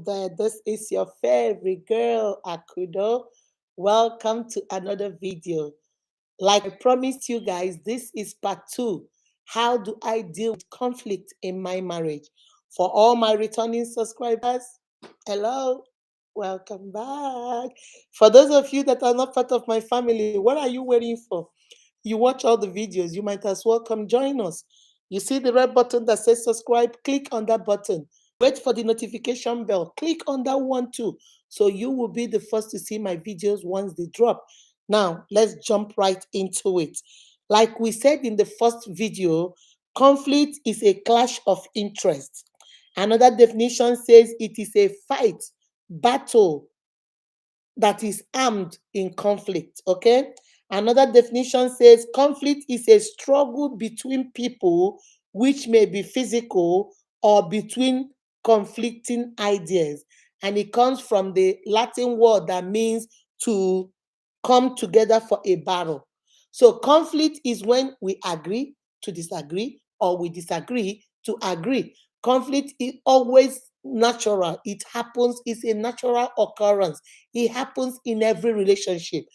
there. This is your favorite girl, Akudo. Welcome to another video. Like I promised you guys, this is part two. How do I deal with conflict in my marriage? For all my returning subscribers, hello, welcome back. For those of you that are not part of my family, what are you waiting for? You watch all the videos, you might as well come join us. You see the red button that says subscribe, click on that button. Wait for the notification bell, click on that one too, so you will be the first to see my videos once they drop. Now, let's jump right into it. Like we said in the first video, conflict is a clash of interest. Another definition says it is a fight, battle, that is armed in conflict. Okay. Another definition says conflict is a struggle between people, which may be physical or between conflicting ideas. And it comes from the Latin word that means to come together for a battle. So conflict is when we agree to disagree or we disagree to agree. Conflict is always natural. It happens, it's a natural occurrence. It happens in every relationship.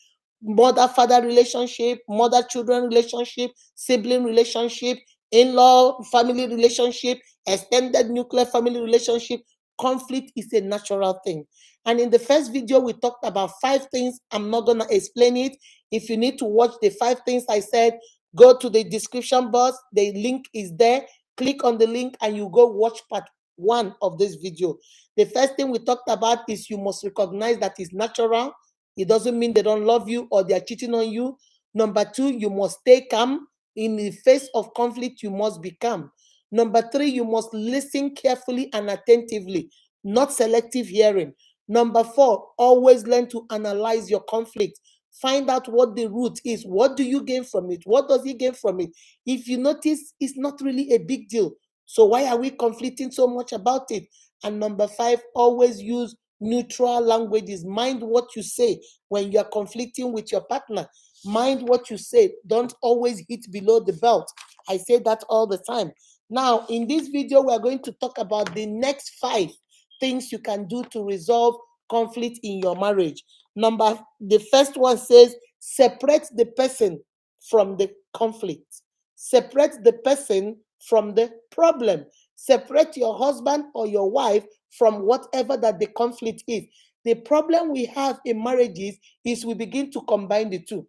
Mother-father relationship, mother-children relationship, sibling relationship, in-law family relationship, extended nuclear family relationship. Conflict is a natural thing. And in the first video, we talked about 5 things. I'm not going to explain it. If you need to watch the 5 things I said, go to the description box. The link is there. Click on the link and you go watch part 1 of this video. The first thing we talked about is you must recognize that it's natural. It doesn't mean they don't love you or they are cheating on you. Number 2, you must stay calm. In the face of conflict, you must be calm. Number 3, you must listen carefully and attentively, not selective hearing. Number 4, always learn to analyze your conflict. Find out what the root is. What do you gain from it? What does he gain from it? If you notice, it's not really a big deal. So why are we conflicting so much about it? And number 5, always use neutral languages. Mind what you say when you are conflicting with your partner. Mind what you say. Don't always hit below the belt. I say that all the time. Now, in this video, we are going to talk about the next 5 things you can do to resolve conflict in your marriage. The first one says, separate the person from the conflict. Separate the person from the problem. Separate your husband or your wife from whatever that the conflict is. The problem we have in marriages is we begin to combine the two.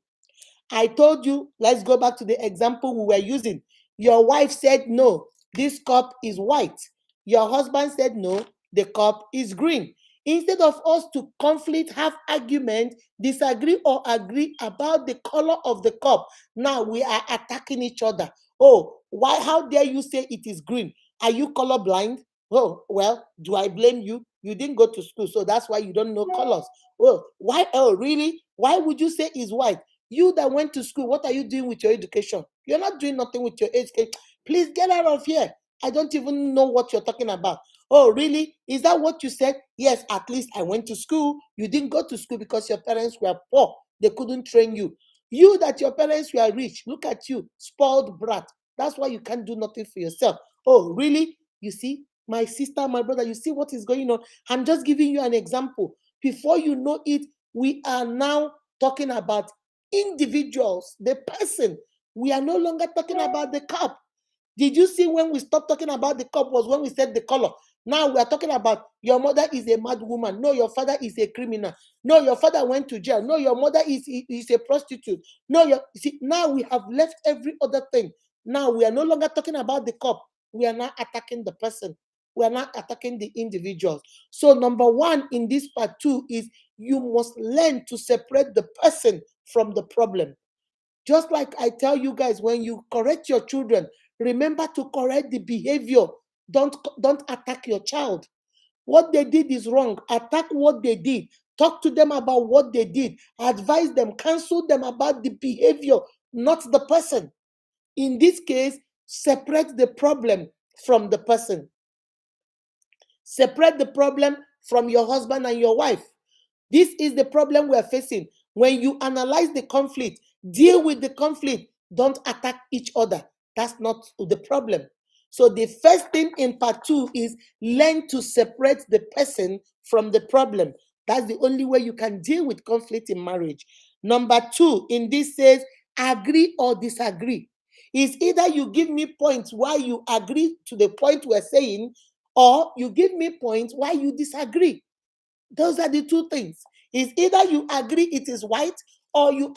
I told you, let's go back to the example we were using. Your wife said, no, this cup is white. Your husband said, no, the cup is green. Instead of us to conflict, have argument, disagree or agree about the color of the cup, now we are attacking each other. Oh, why? How dare you say it is green? Are you colorblind? Oh, well, do I blame you? You didn't go to school, so that's why you don't know colors. Oh, why? Oh, really? Why would you say it's white? You that went to school, what are you doing with your education? You're not doing nothing with your education. Please get out of here. I don't even know what you're talking about. Oh, really? Is that what you said? Yes, at least I went to school. You didn't go to school because your parents were poor. They couldn't train you. You that your parents were rich. Look at you, spoiled brat. That's why you can't do nothing for yourself. Oh, really? You see, my sister, my brother, you see what is going on? I'm just giving you an example. Before you know it, we are now talking about individuals, the person. We are no longer talking about the cup. Did you see when we stopped talking about the cup was when we said the color? Now we are talking about your mother is a mad woman. No, your father is a criminal. No, your father went to jail. No, your mother is a prostitute. No, see, now we have left every other thing. Now we are no longer talking about the cup. We are now attacking the person. We are not attacking the individuals. So number 1 in this part 2 is you must learn to separate the person from the problem. Just like I tell you guys, when you correct your children, remember to correct the behavior. Don't attack your child. What they did is wrong. Attack what they did. Talk to them about what they did. Advise them, counsel them about the behavior, not the person. In this case, separate the problem from the person. Separate the problem from your husband and your wife. This is the problem we're facing. When you analyze the conflict, deal with the conflict. Don't attack each other. That's not the problem. So the first thing in part 2 is learn to separate the person from the problem. That's the only way you can deal with conflict in marriage. Number 2 in this says agree or disagree. It's either you give me points why you agree to the point we're saying, or you give me points why you disagree. Those are the two things. It's either you agree it is white, or you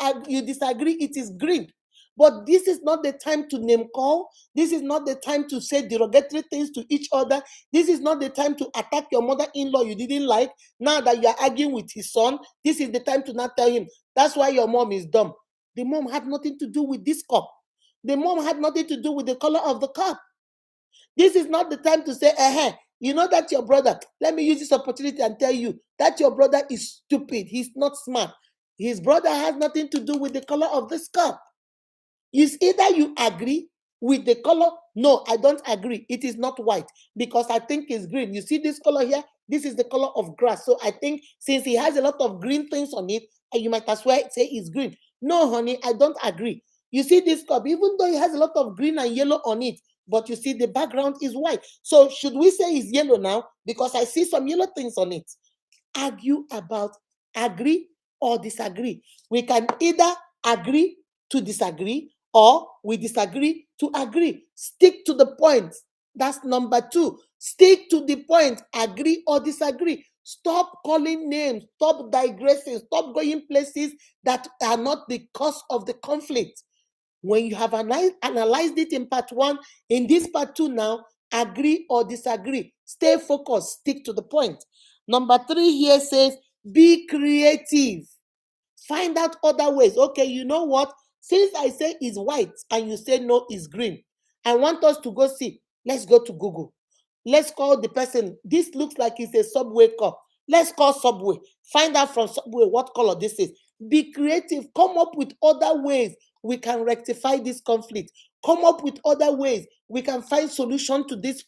disagree it is green. But this is not the time to name call. This is not the time to say derogatory things to each other. This is not the time to attack your mother-in-law you didn't like. Now that you are arguing with his son, this is the time to not tell him, that's why your mom is dumb. The mom had nothing to do with this cup. The mom had nothing to do with the color of the cup. This is not the time to say, you know that your brother, let me use this opportunity and tell you that your brother is stupid. He's not smart. His brother has nothing to do with the color of this cup. It's either you agree with the color. No, I don't agree. It is not white because I think it's green. You see this color here? This is the color of grass. So I think since he has a lot of green things on it, you might as well say it's green. No, honey, I don't agree. You see this cup, even though it has a lot of green and yellow on it, but you see the background is white. So should we say it's yellow now? Because I see some yellow things on it. Argue about agree or disagree. We can either agree to disagree, or we disagree to agree. Stick to the point. That's number 2. Stick to the point. Agree or disagree. Stop calling names. Stop digressing. Stop going places that are not the cause of the conflict. When you have analyzed it in part 1, in this part 2 now, agree or disagree. Stay focused. Stick to the point. Number 3 here says, be creative. Find out other ways. Okay, you know what? Since I say it's white and you say no, it's green, I want us to go see. Let's go to Google. Let's call the person. This looks like it's a Subway cup. Let's call Subway. Find out from Subway what color this is. Be creative. Come up with other ways we can rectify this conflict. Come up with other ways we can find solution to this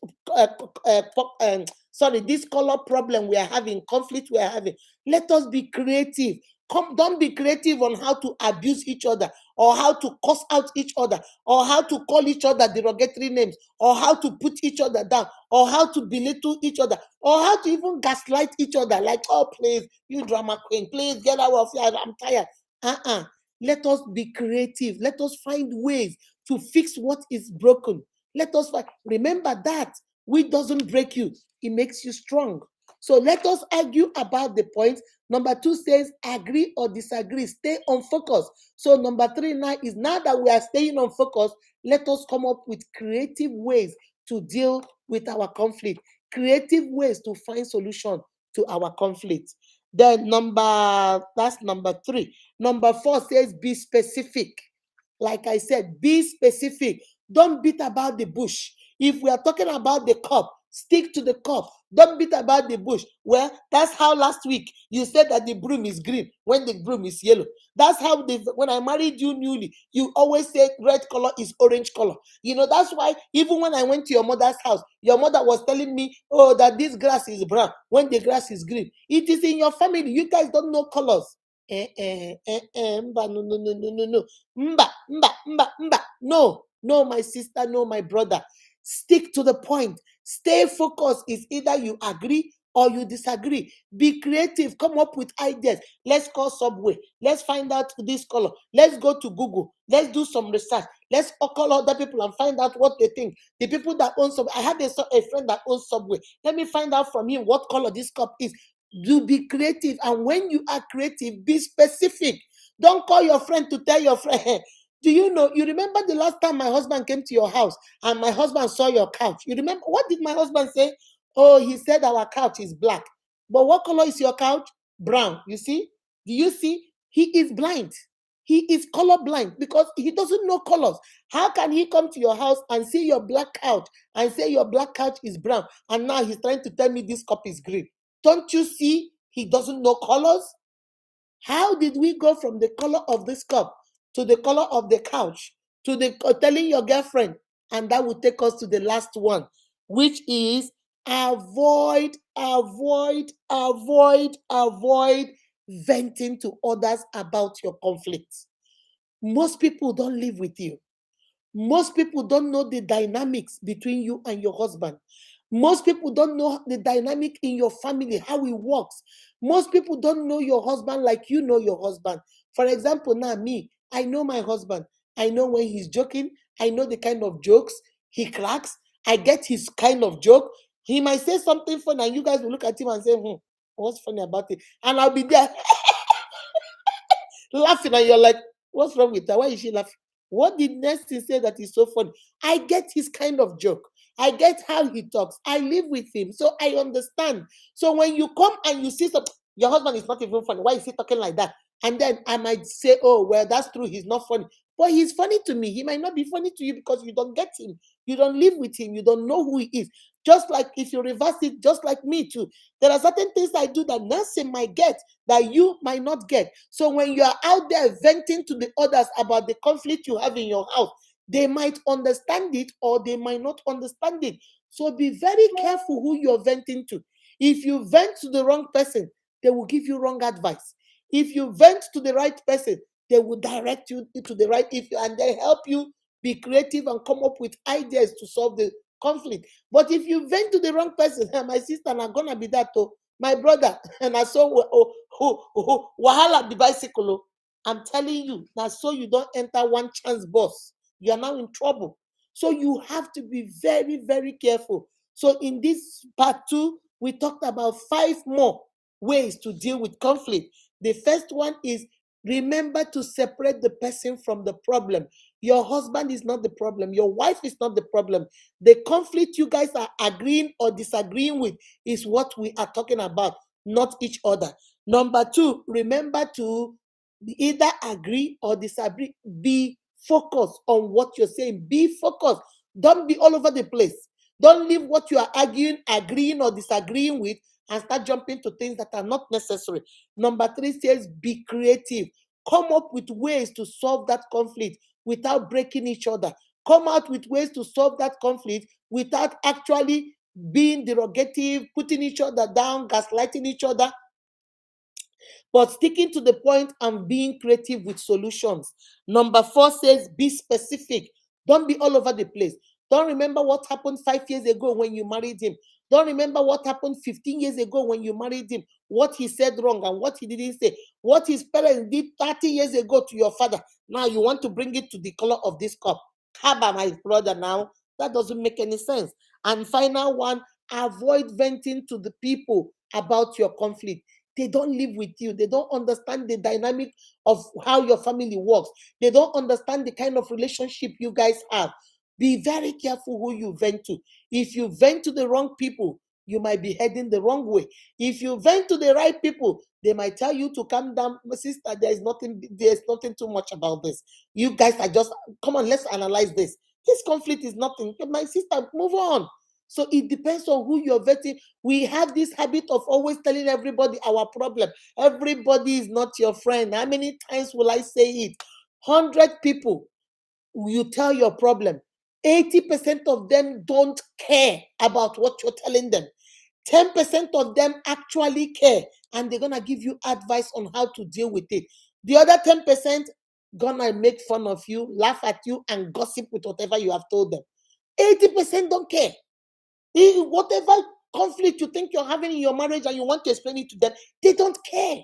this color problem we are having, conflict we are having. Let us be creative. Don't be creative on how to abuse each other, or how to cuss out each other, or how to call each other derogatory names, or how to put each other down, or how to belittle each other, or how to even gaslight each other. Like, oh, please, you drama queen, please get out of here. I'm tired. Let us be creative. Let us find ways to fix what is broken. Let us remember that which doesn't break you, it makes you strong. So let us argue about the points. Number 2 says agree or disagree. Stay on focus. So number 3 now is, now that we are staying on focus, let us come up with creative ways to deal with our conflict. Creative ways to find solution to our conflict. Then that's number 3. Number 4 says be specific. Like I said, be specific. Don't beat about the bush. If we are talking about the cup, stick to the cup. Don't beat about the bush. Well, that's how last week you said that the broom is green when the broom is yellow. That's how when I married you newly, you always say red color is orange color. You know, that's why even when I went to your mother's house, your mother was telling me, oh, that this grass is brown when the grass is green. It is in your family. You guys don't know colors. Mba, no, no, no, no, no, no. Mba, mba, mba, mba. No, no, my sister, no, my brother. Stick to the point. Stay focused. It's either you agree or you disagree. Be creative. Come up with ideas. Let's call Subway. Let's find out this color. Let's go to Google. Let's do some research. Let's call other people and find out what they think. The people that own Subway. I have a friend that owns Subway. Let me find out from him what color this cup is. Do be creative. And when you are creative, be specific. Don't call your friend to tell your friend, do you know, you remember the last time my husband came to your house and my husband saw your couch? You remember, what did my husband say? Oh, he said our couch is black. But what color is your couch? Brown. You see? Do you see? He is blind. He is color blind because he doesn't know colors. How can he come to your house and see your black couch and say your black couch is brown? And now he's trying to tell me this cup is green. Don't you see? He doesn't know colors. How did we go from the color of this cup to the color of the couch to the telling your girlfriend? And that will take us to the last one, which is avoid venting to others about your conflicts. Most people don't live with you. Most people don't know the dynamics between you and your husband. Most people don't know the dynamic in your family, how it works. Most people don't know your husband like you know your husband. For example, now me, I know my husband. I know when he's joking. I know the kind of jokes he cracks. I get his kind of joke. He might say something funny, and you guys will look at him and say, what's funny about it? And I'll be there laughing, and you're like, what's wrong with her? Why is she laughing? What did Nesty say that is so funny? I get his kind of joke. I get how he talks. I live with him, so I understand. So when you come and you see some, your husband is not even funny. Why is he talking like that? And then I might say, oh, well, that's true. He's not funny. But he's funny to me. He might not be funny to you because you don't get him. You don't live with him. You don't know who he is. Just like if you reverse it, just like me too. There are certain things I do that Nancy might get that you might not get. So when you are out there venting to the others about the conflict you have in your house, they might understand it or they might not understand it. So be very careful who you're venting to. If you vent to the wrong person, they will give you wrong advice. If you vent to the right person, they will direct you to the right if and they help you be creative and come up with ideas to solve the conflict. But if you vent to the wrong person, my sister, I'm gonna be that too. My brother, and I saw wahala the bicycle. I'm telling you, now so you don't enter one chance bus, you are now in trouble. So you have to be very, very careful. So in this part 2, we talked about 5 more ways to deal with conflict. The first one is remember to separate the person from the problem. Your husband is not the problem. Your wife is not the problem. The conflict you guys are agreeing or disagreeing with is what we are talking about, not each other. Number 2, remember to either agree or disagree. Be focused on what you're saying. Be focused. Don't be all over the place. Don't leave what you are arguing, agreeing, or disagreeing with and start jumping to things that are not necessary. Number 3 says be creative. Come up with ways to solve that conflict without breaking each other. Come out with ways to solve that conflict without actually being derogative, putting each other down, gaslighting each other, but sticking to the point and being creative with solutions. Number 4 says be specific. Don't be all over the place. Don't remember what happened 5 years ago when you married him. Don't remember what happened 15 years ago when you married him, what he said wrong and what he didn't say, what his parents did 30 years ago to your father. Now you want to bring it to the color of this cup. Haba, my brother, now. That doesn't make any sense. And final one, avoid venting to the people about your conflict. They don't live with you. They don't understand the dynamic of how your family works. They don't understand the kind of relationship you guys have. Be very careful who you vent to. If you vent to the wrong people, you might be heading the wrong way. If you vent to the right people, they might tell you to calm down. Sister, there's nothing too much about this. You guys are just, come on, let's analyze this. This conflict is nothing. My sister, move on. So it depends on who you're vetting. We have this habit of always telling everybody our problem. Everybody is not your friend. How many times will I say it? 100 people, you tell your problem. 80% of them don't care about what you're telling them. 10% of them actually care, and they're gonna give you advice on how to deal with it. The other 10% gonna make fun of you, laugh at you, and gossip with whatever you have told them. 80% don't care. Whatever conflict you think you're having in your marriage and you want to explain it to them, they don't care.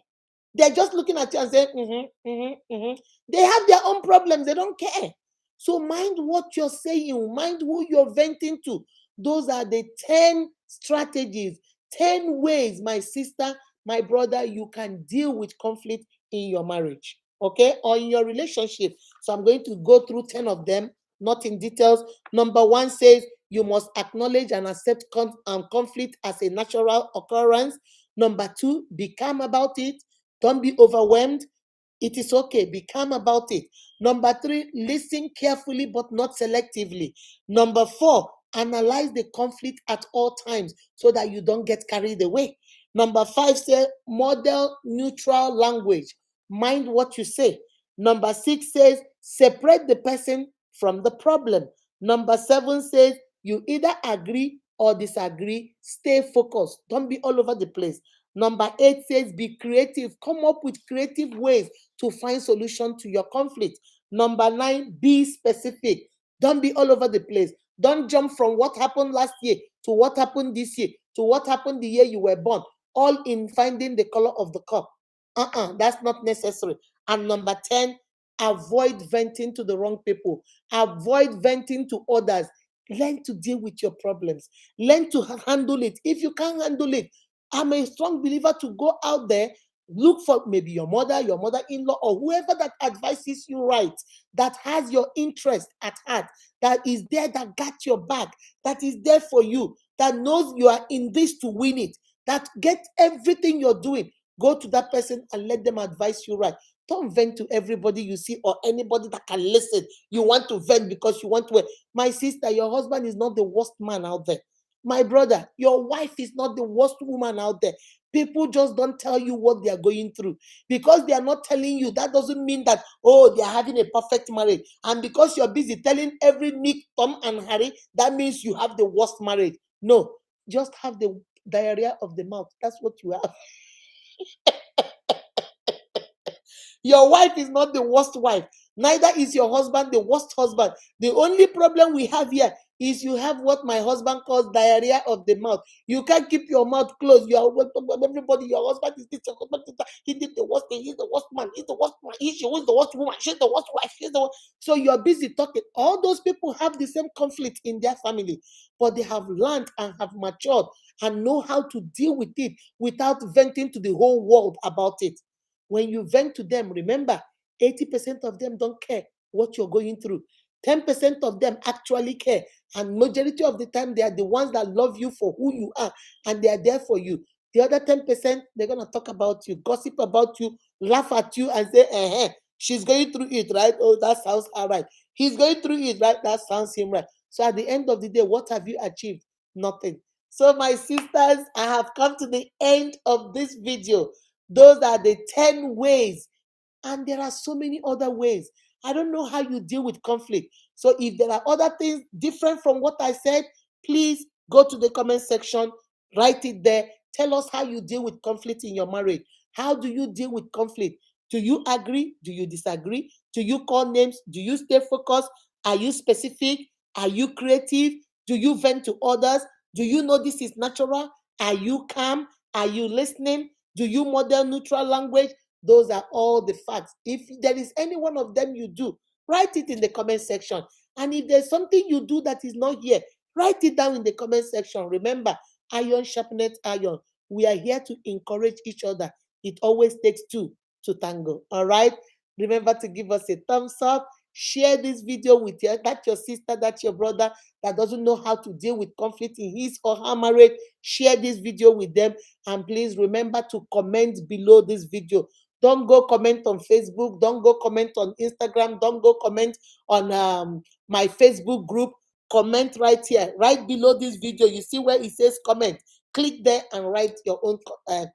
They're just looking at you and saying, They have their own problems. They don't care. So mind what you're saying. Mind who you're venting to. Those are the 10 strategies, 10 ways, my sister, my brother, you can deal with conflict in your marriage, okay, or in your relationship. So I'm going to go through 10 of them, not in details. Number 1 says you must acknowledge and accept conflict as a natural occurrence. Number 2, be calm about it. Don't be overwhelmed. It is okay. Be calm about it. Number 3, listen carefully but not selectively. Number 4, analyze the conflict at all times so that you don't get carried away. Number 5 says model neutral language. Mind what you say. Number 6 says separate the person from the problem. Number 7 says you either agree or disagree. Stay focused. Don't be all over the place. Number 8 says be creative. Come up with creative ways to find solution to your conflict. Number 9, be specific. Don't be all over the place. Don't jump from what happened last year to what happened this year to what happened the year you were born, all in finding the color of the cup. That's not necessary. And number 10, avoid venting to the wrong people. Avoid venting to others. Learn to deal with your problems. Learn to handle it. If you can't handle it, I'm a strong believer to go out there, look for maybe your mother-in-law, or whoever that advises you right, that has your interest at heart, that is there, that got your back, that is there for you, that knows you are in this to win it, that get everything you're doing. Go to that person and let them advise you right. Don't vent to everybody you see or anybody that can listen. You want to vent because you want to. My sister, your husband is not the worst man out there. My brother, your wife is not the worst woman out there. People just don't tell you what they are going through. Because they are not telling you, that doesn't mean that, oh, they are having a perfect marriage. And because you're busy telling every Nick, Tom, and Harry, that means you have the worst marriage. No, just have the diarrhea of the mouth. That's what you have. Your wife is not the worst wife. Neither is your husband the worst husband. The only problem we have here is you have what my husband calls diarrhea of the mouth. You can't keep your mouth closed. You are everybody. Your husband is this. Your husband is that. He did the worst thing. He's the worst man. He's the worst man. She was the worst woman. She's the worst wife. She's the worst. So you are busy talking. All those people have the same conflict in their family, but they have learned and have matured and know how to deal with it without venting to the whole world about it. When you vent to them, remember, 80% of them don't care what you're going through. 10% of them actually care. And majority of the time, they are the ones that love you for who you are, and they are there for you. The other 10%, they're going to talk about you, gossip about you, laugh at you, and say, she's going through it, right? Oh, that sounds all right. He's going through it, right? That sounds him right. So at the end of the day, what have you achieved? Nothing. So my sisters, I have come to the end of this video. Those are the 10 ways. And there are so many other ways. I don't know how you deal with conflict. So if there are other things different from what I said, please go to the comment section, write it there. Tell us how you deal with conflict in your marriage. How do you deal with conflict? Do you agree? Do you disagree? Do you call names? Do you stay focused? Are you specific? Are you creative? Do you vent to others? Do you know this is natural? Are you calm? Are you listening? Do you model neutral language? Those are all the facts. If there is any one of them you do, write it in the comment section. And if there's something you do that is not here, write it down in the comment section. Remember, iron sharpeneth iron. We are here to encourage each other. It always takes two to tango. All right? Remember to give us a thumbs up. Share this video with your sister, that's your brother that doesn't know how to deal with conflict in his or her marriage. Share this video with them. And please remember to comment below this video. Don't go comment on Facebook. Don't go comment on Instagram. Don't go comment on my Facebook group. Comment right here, right below this video. You see where it says comment. Click there and write your own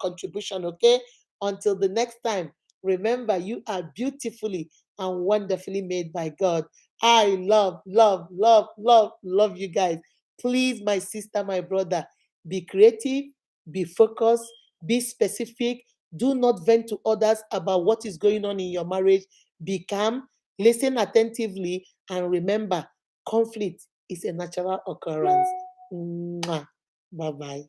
contribution, okay? Until the next time, remember, you are beautifully and wonderfully made by God. I love, love, love, love, love you guys. Please, my sister, my brother, be creative, be focused, be specific. Do not vent to others about what is going on in your marriage. Be calm, listen attentively, and remember, conflict is a natural occurrence. Bye-bye.